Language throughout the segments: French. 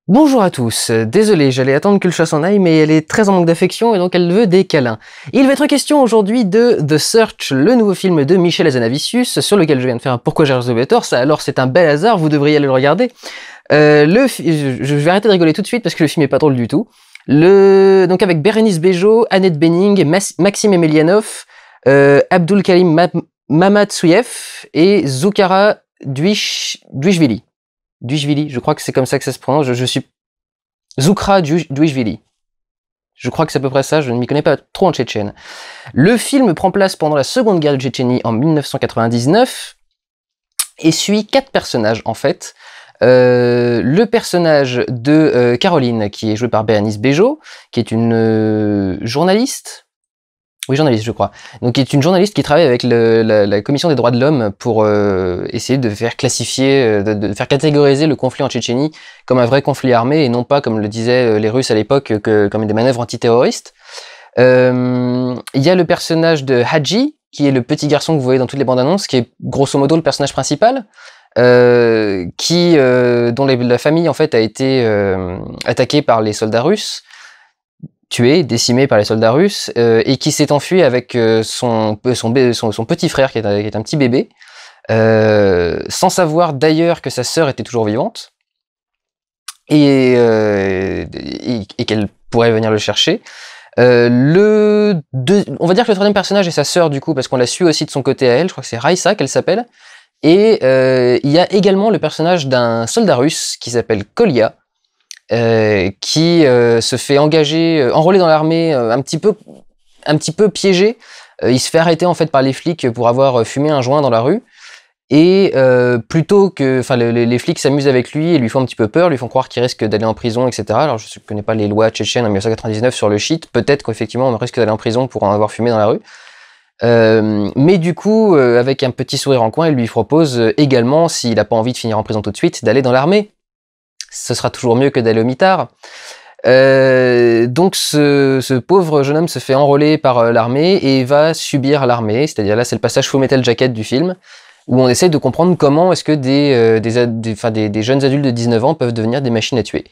Bonjour à tous, désolé, j'allais attendre que le chat s'en aille, mais elle est très en manque d'affection et donc elle veut des câlins. Il va être question aujourd'hui de The Search, le nouveau film de Michel Hazanavicius, sur lequel je viens de faire un Pourquoi j'ai the Better, ça alors c'est un bel hasard, vous devriez aller le regarder. Je vais arrêter de rigoler tout de suite parce que le film est pas drôle du tout. Donc avec Bérénice Bejo, Annette Bening, Maxime Emelianov, Abdul Karim Mamatsouyev et Zoukara Duishvili. Duishvili, je crois que c'est comme ça que ça se prononce, je suis... Zoukra Duishvili. Je crois que c'est à peu près ça, je ne m'y connais pas trop en tchétchène. Le film prend place pendant la seconde guerre de Tchétchénie en 1999 et suit 4 personnages en fait. Le personnage de Caroline, qui est jouée par Bérénice Bejo, qui est une journaliste. Oui, journaliste, je crois. Donc, qui est une journaliste qui travaille avec la Commission des droits de l'homme pour essayer de faire classifier, de faire catégoriser le conflit en Tchétchénie comme un vrai conflit armé et non pas, comme le disaient les Russes à l'époque, comme des manœuvres antiterroristes. Il y a le personnage de Hadji, qui est le petit garçon que vous voyez dans toutes les bandes annonces, qui est grosso modo le personnage principal, dont la famille en fait a été attaquée par les soldats russes, tué, décimé par les soldats russes, et qui s'est enfui avec son petit frère qui est un petit bébé, sans savoir d'ailleurs que sa sœur était toujours vivante, et qu'elle pourrait venir le chercher. On va dire que le troisième personnage est sa sœur du coup, parce qu'on la suit aussi de son côté à elle, je crois que c'est Raïssa qu'elle s'appelle, et il y a également le personnage d'un soldat russe qui s'appelle Kolya, qui se fait enrôler dans l'armée un petit peu piégé. Il se fait arrêter en fait par les flics pour avoir fumé un joint dans la rue. Et plutôt que, enfin, les flics s'amusent avec lui et lui font un petit peu peur, lui font croire qu'il risque d'aller en prison, etc. Alors je ne connais pas les lois tchétchènes en 1999 sur le shit. Peut-être qu'effectivement on risque d'aller en prison pour en avoir fumé dans la rue. Mais du coup, avec un petit sourire en coin, il lui propose également, s'il n'a pas envie de finir en prison tout de suite, d'aller dans l'armée. Ce sera toujours mieux que d'aller au mitard. Donc ce pauvre jeune homme se fait enrôler par l'armée et va subir l'armée, c'est-à-dire là c'est le passage Full Metal Jacket du film, où on essaie de comprendre comment est-ce que des jeunes adultes de 19 ans peuvent devenir des machines à tuer.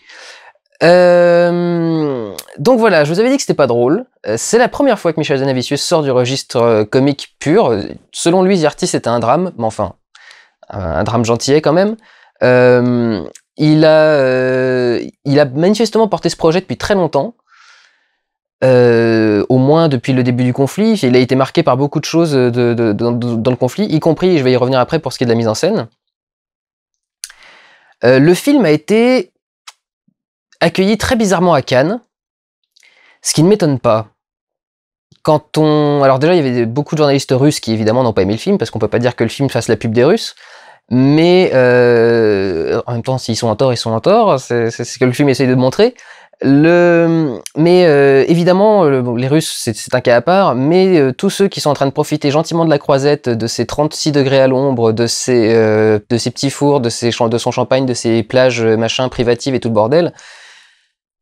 Donc voilà, je vous avais dit que c'était pas drôle. C'est la première fois que Michel Hazanavicius sort du registre comique pur. Selon lui, The Artist c'était un drame, mais enfin, un drame gentillet quand même. Il a manifestement porté ce projet depuis très longtemps, au moins depuis le début du conflit. Il a été marqué par beaucoup de choses dans le conflit, y compris, je vais y revenir après pour ce qui est de la mise en scène. Le film a été accueilli très bizarrement à Cannes, ce qui ne m'étonne pas. Alors déjà, il y avait beaucoup de journalistes russes qui évidemment n'ont pas aimé le film, parce qu'on peut pas dire que le film fasse la pub des Russes. Mais en même temps, s'ils sont en tort, ils sont en tort. C'est ce que le film essaye de montrer. Évidemment, les Russes, c'est un cas à part. Mais tous ceux qui sont en train de profiter gentiment de la croisette, de ces 36 degrés à l'ombre, de ces petits fours, de son champagne, de ces plages machin privatives et tout le bordel.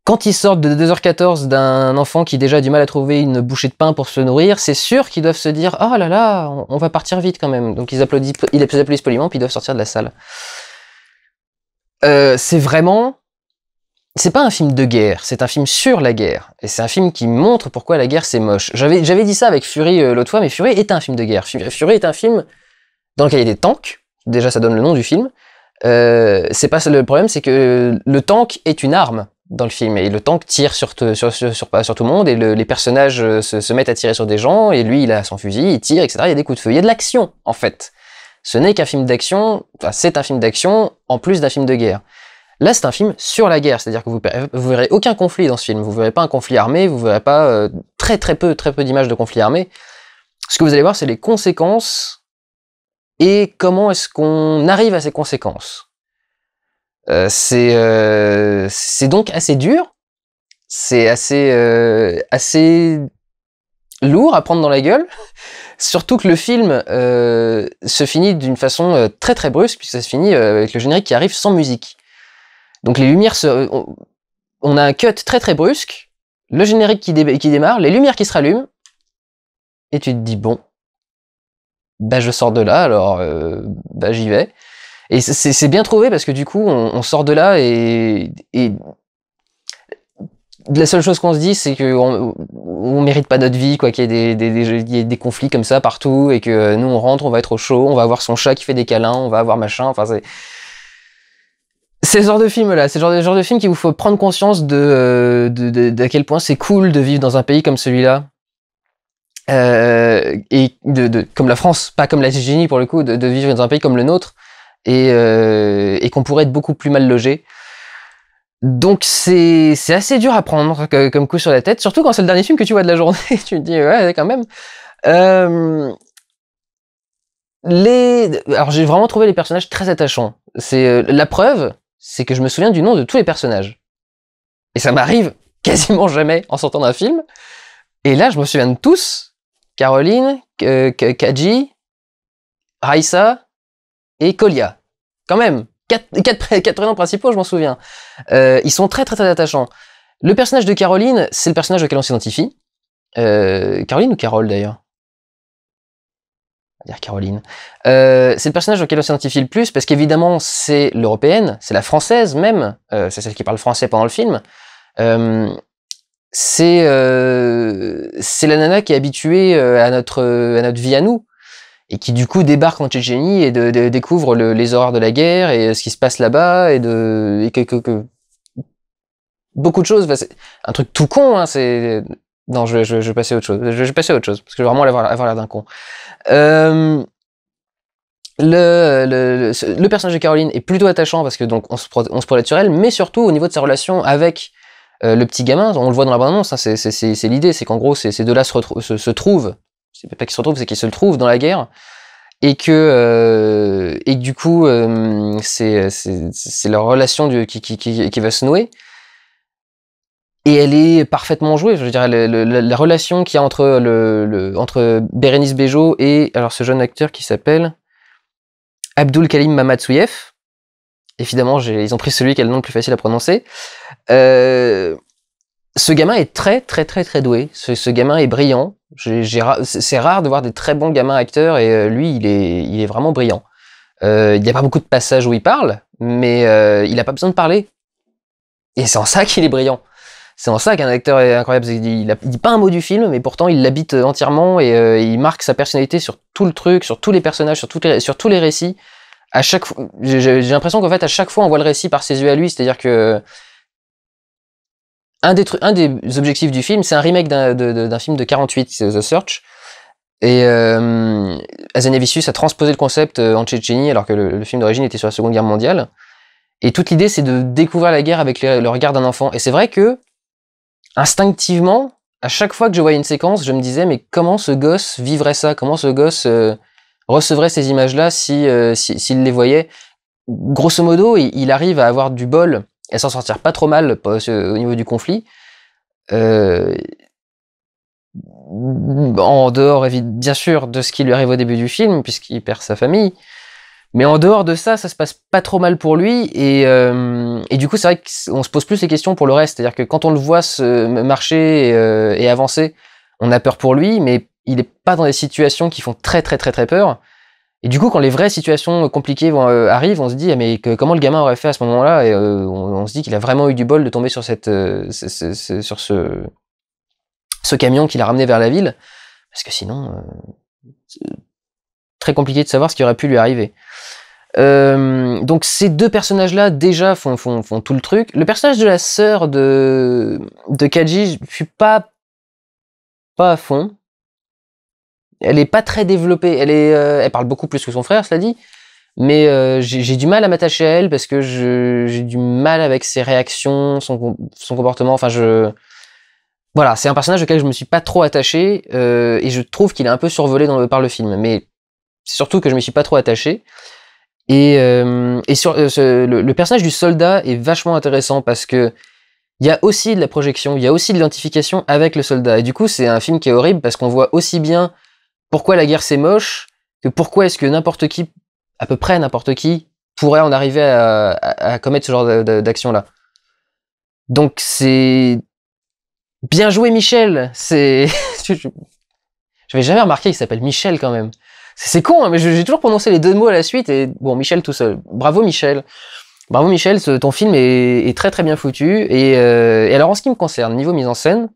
Quand ils sortent de 2h14 d'un enfant qui déjà a du mal à trouver une bouchée de pain pour se nourrir, c'est sûr qu'ils doivent se dire « Oh là là, on va partir vite quand même ». Donc ils applaudissent poliment, puis ils doivent sortir de la salle. C'est pas un film de guerre, c'est un film sur la guerre. Et c'est un film qui montre pourquoi la guerre c'est moche. J'avais dit ça avec Fury l'autre fois, mais Fury est un film de guerre. Fury est un film dans lequel il y a des tanks. Déjà, ça donne le nom du film. Le problème, c'est que le tank est une arme dans le film, et le tank tire sur tout le monde, et les personnages se mettent à tirer sur des gens, et lui il a son fusil, il tire, etc. Il y a des coups de feu, il y a de l'action en fait. Ce n'est qu'un film d'action, enfin c'est un film d'action en plus d'un film de guerre. Là c'est un film sur la guerre, c'est-à-dire que vous verrez aucun conflit dans ce film, vous verrez pas un conflit armé, vous verrez pas très peu d'images de conflit armé. Ce que vous allez voir c'est les conséquences, et comment est-ce qu'on arrive à ces conséquences. C'est donc assez dur, c'est assez lourd à prendre dans la gueule, surtout que le film se finit d'une façon très très brusque, puisque ça se finit avec le générique qui arrive sans musique. Donc les lumières, on a un cut très très brusque, le générique qui démarre, les lumières qui se rallument, et tu te dis bon, bah je sors de là, alors bah j'y vais. Et c'est bien trouvé parce que du coup, on sort de là et la seule chose qu'on se dit, c'est que on mérite pas notre vie, quoi, qu'il y ait il y ait des conflits comme ça partout et que nous on rentre, on va être au chaud, on va avoir son chat qui fait des câlins, on va avoir machin. Enfin, c'est ce genre de film là, c'est le genre de film qu'il vous faut prendre conscience d'à quel point c'est cool de vivre dans un pays comme celui-là. Et comme la France, pas comme la Tchétchénie pour le coup, de vivre dans un pays comme le nôtre et qu'on pourrait être beaucoup plus mal logé. Donc c'est assez dur à prendre comme coup sur la tête, surtout quand c'est le dernier film que tu vois de la journée. Tu te dis ouais quand même. Alors j'ai vraiment trouvé les personnages très attachants. C'est la preuve, c'est que je me souviens du nom de tous les personnages. Et ça m'arrive quasiment jamais en sortant d'un film. Et là je me souviens de tous. Caroline, Kadji, Raissa et Kolia. Quand même. Quatre prénoms principaux, je m'en souviens. Ils sont très très très attachants. Le personnage de Caroline, c'est le personnage auquel on s'identifie. Caroline ou Carole d'ailleurs? On va dire Caroline. C'est le personnage auquel on s'identifie le plus parce qu'évidemment c'est l'européenne, c'est la française même, c'est celle qui parle français pendant le film. C'est la nana qui est habituée à notre vie à nous. Et qui du coup débarque en Tchétchénie et découvre les horreurs de la guerre et ce qui se passe là-bas et beaucoup de choses. Enfin, c'est un truc tout con, hein, non, je vais passer à autre chose. Je vais passer à autre chose parce que je vais vraiment avoir l'air d'un con. Le personnage de Caroline est plutôt attachant parce que donc on se projette sur elle, mais surtout au niveau de sa relation avec le petit gamin. On le voit dans la bande-annonce, hein, c'est l'idée, c'est qu'en gros ces deux-là se trouvent. C'est pas qu'ils se retrouvent, c'est qu'ils se le trouvent dans la guerre et que du coup c'est leur relation qui va se nouer et elle est parfaitement jouée. Je veux dire la relation qu'il y a entre Bérénice Bejo et alors ce jeune acteur qui s'appelle Abdul Karim Mamatsuyev. Évidemment, ils ont pris celui qui a le nom le plus facile à prononcer. Ce gamin est très très très très doué. Ce gamin est brillant. C'est rare de voir des très bons gamins acteurs et lui il est vraiment brillant. Il n'y a pas beaucoup de passages où il parle, mais il n'a pas besoin de parler. Et c'est en ça qu'il est brillant. C'est en ça qu'un acteur est incroyable. Il dit pas un mot du film, mais pourtant il l'habite entièrement et il marque sa personnalité sur tout le truc, sur tous les personnages, sur tous les récits. À chaque fois, j'ai l'impression qu'en fait à chaque fois on voit le récit par ses yeux à lui, c'est-à-dire que un des objectifs du film, c'est un remake d'un film de 48, The Search. Et Hazanavicius a transposé le concept en Tchétchénie, alors que le film d'origine était sur la Seconde Guerre mondiale. Et toute l'idée, c'est de découvrir la guerre avec le regard d'un enfant. Et c'est vrai que, instinctivement, à chaque fois que je voyais une séquence, je me disais, mais comment ce gosse vivrait ça? Comment ce gosse recevrait ces images-là s'il les voyait? Grosso modo, il arrive à avoir du bol et s'en sortir pas trop mal au niveau du conflit. En dehors, bien sûr, de ce qui lui arrive au début du film, puisqu'il perd sa famille. Mais en dehors de ça, ça se passe pas trop mal pour lui. Et du coup, c'est vrai qu'on se pose plus les questions pour le reste. C'est-à-dire que quand on le voit se marcher et avancer, on a peur pour lui, mais il est pas dans des situations qui font très très très très peur. Et du coup, quand les vraies situations compliquées arrivent, on se dit, ah, mais comment le gamin aurait fait à ce moment-là? Et on se dit qu'il a vraiment eu du bol de tomber sur sur ce camion qu'il a ramené vers la ville, parce que sinon, c'est très compliqué de savoir ce qui aurait pu lui arriver. Donc ces deux personnages-là déjà font tout le truc. Le personnage de la sœur de Kadji, je suis pas à fond. Elle est pas très développée. Elle parle beaucoup plus que son frère, cela dit. Mais j'ai du mal à m'attacher à elle parce que j'ai du mal avec ses réactions, son comportement. Enfin, voilà, c'est un personnage auquel je me suis pas trop attaché et je trouve qu'il est un peu survolé par le film. Mais c'est surtout que je me suis pas trop attaché. Et le personnage du soldat est vachement intéressant parce que il y a aussi de la projection, il y a aussi de l'identification avec le soldat. Et du coup, c'est un film qui est horrible parce qu'on voit aussi bien pourquoi la guerre c'est moche que pourquoi est-ce que n'importe qui, à peu près n'importe qui, pourrait en arriver à commettre ce genre d'action-là. Donc c'est bien joué, Michel. Je vais jamais remarquer qu'il s'appelle Michel quand même. C'est con, hein, mais j'ai toujours prononcé les deux mots à la suite, et bon, Michel tout seul. Bravo Michel. Bravo Michel, ton film est très très bien foutu, et alors en ce qui me concerne, niveau mise en scène,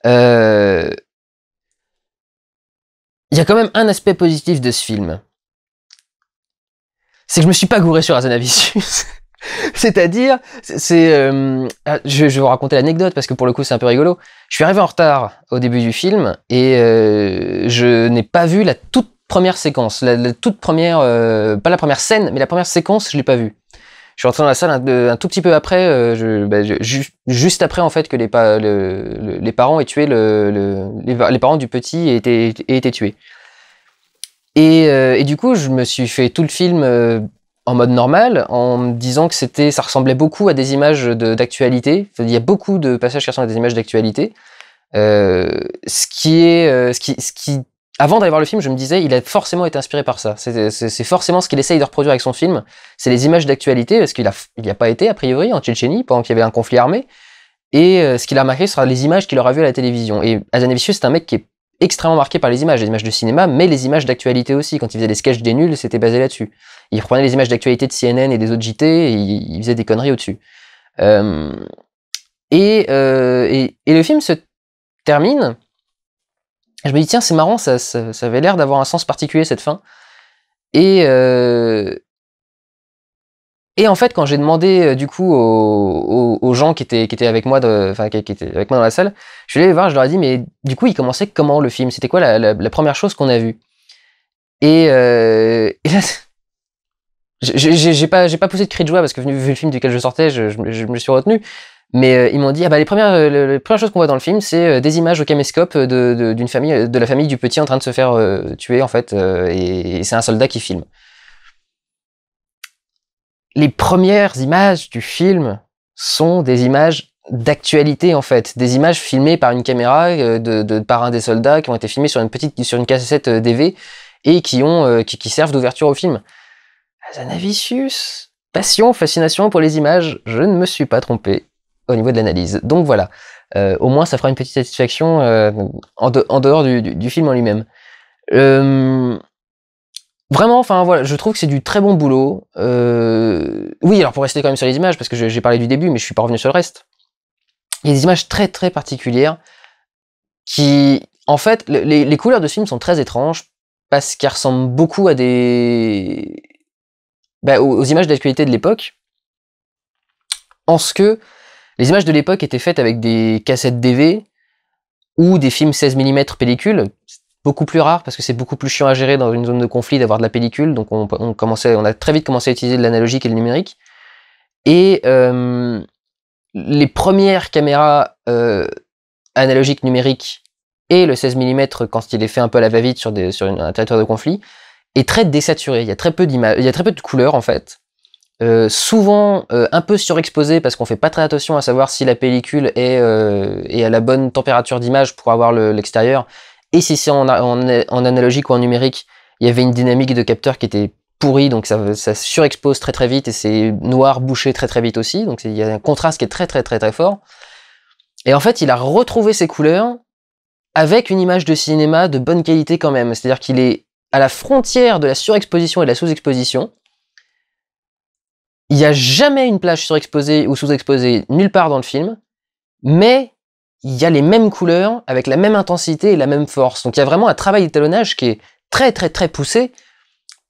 il y a quand même un aspect positif de ce film. C'est que je me suis pas gouré sur Hazanavicius. C'est-à-dire, je vais vous raconter l'anecdote parce que pour le coup c'est un peu rigolo. Je suis arrivé en retard au début du film et je n'ai pas vu la toute première séquence, la toute première, pas la première scène, mais la première séquence, je l'ai pas vue. Je suis rentré dans la salle un tout petit peu après, juste après en fait que les parents aient tué les parents du petit aient été tués. Et du coup, je me suis fait tout le film en mode normal, en me disant que ça ressemblait beaucoup à des images d'actualité. Il y a beaucoup de passages qui ressemblent à des images d'actualité. Ce qui, avant d'aller voir le film, je me disais, il a forcément été inspiré par ça. C'est forcément ce qu'il essaye de reproduire avec son film. C'est les images d'actualité, parce qu'il n'y a pas été, a priori, en Tchétchénie, pendant qu'il y avait un conflit armé. Et ce qu'il a remarqué, ce sera les images qu'il aura vues à la télévision. Et Hazanavicius, c'est un mec qui est extrêmement marqué par les images de cinéma, mais les images d'actualité aussi. Quand il faisait des sketchs des nuls, c'était basé là-dessus. Il reprenait les images d'actualité de CNN et des autres JT, et il faisait des conneries au-dessus. Et le film se termine. Je me dis, tiens, c'est marrant, ça avait l'air d'avoir un sens particulier, cette fin. Et en fait, quand j'ai demandé du coup aux gens qui étaient avec moi, qui étaient avec moi dans la salle, je suis allé les voir, je leur ai dit, mais du coup, il commençait comment le film? C'était quoi la première chose qu'on a vue? Et là, j'ai pas poussé de cri de joie parce que vu le film duquel je sortais, je me suis retenu. Mais ils m'ont dit, ah bah les premières choses qu'on voit dans le film, c'est des images au caméscope d'une famille, de la famille du petit en train de se faire tuer en fait, et c'est un soldat qui filme. Les premières images du film sont des images d'actualité en fait, des images filmées par une caméra par un des soldats qui ont été filmées sur une cassette DV et qui servent d'ouverture au film. Hazanavicius, passion, fascination pour les images, je ne me suis pas trompé au niveau de l'analyse. Donc voilà, au moins ça fera une petite satisfaction en dehors du film en lui-même. Vraiment, enfin voilà, je trouve que c'est du très bon boulot. Oui, alors pour rester quand même sur les images, parce que j'ai parlé du début, mais je suis pas revenu sur le reste. Il y a des images très très particulières qui, en fait, les couleurs de ce film sont très étranges parce qu'elles ressemblent beaucoup à aux images d'actualité de l'époque, en ce que les images de l'époque étaient faites avec des cassettes DV ou des films 16 mm pellicule. Beaucoup plus rare parce que c'est beaucoup plus chiant à gérer dans une zone de conflit d'avoir de la pellicule, donc on a très vite commencé à utiliser de l'analogique et le numérique. Et les premières caméras analogiques numériques et le 16 mm quand il est fait un peu à la va-vite sur un territoire de conflit est très désaturé. Il y a très peu d'images, il y a très peu de couleurs en fait. Souvent un peu surexposé parce qu'on fait pas très attention à savoir si la pellicule est à la bonne température d'image pour avoir l'extérieur. Et si c'est en analogique ou en numérique, il y avait une dynamique de capteur qui était pourrie, donc ça surexpose très très vite et c'est noir bouché très très vite aussi, donc il y a un contraste qui est très très très très fort. Et en fait, il a retrouvé ses couleurs avec une image de cinéma de bonne qualité quand même, c'est-à-dire qu'il est à la frontière de la surexposition et de la sous-exposition. Il n'y a jamais une plage surexposée ou sous-exposée nulle part dans le film, mais il y a les mêmes couleurs, avec la même intensité et la même force. Donc il y a vraiment un travail d'étalonnage qui est très très très poussé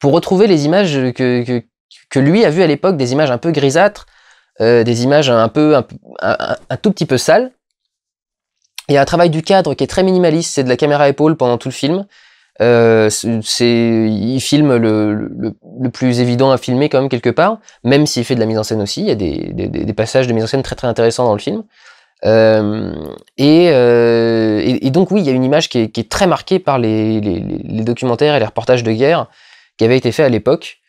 pour retrouver les images que lui a vues à l'époque, des images un peu grisâtres, des images un tout petit peu sales. Il y a un travail du cadre qui est très minimaliste, c'est de la caméra à épaule pendant tout le film. Il filme le plus évident à filmer quand même quelque part, même s'il fait de la mise en scène aussi. Il y a des passages de mise en scène très très intéressants dans le film. Et donc oui, il y a une image qui est très marquée par les documentaires et les reportages de guerre qui avaient été faits à l'époque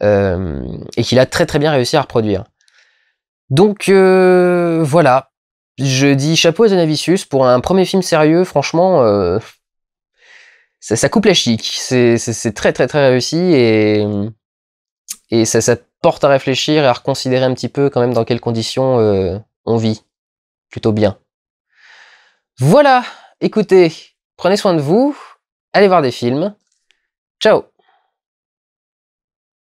et qu'il a très très bien réussi à reproduire. Donc voilà, je dis chapeau à Hazanavicius pour un premier film sérieux, franchement, ça coupe la chic, c'est très très très réussi et ça porte à réfléchir et à reconsidérer un petit peu quand même dans quelles conditions on vit. Plutôt bien. Voilà, écoutez, prenez soin de vous, allez voir des films. Ciao!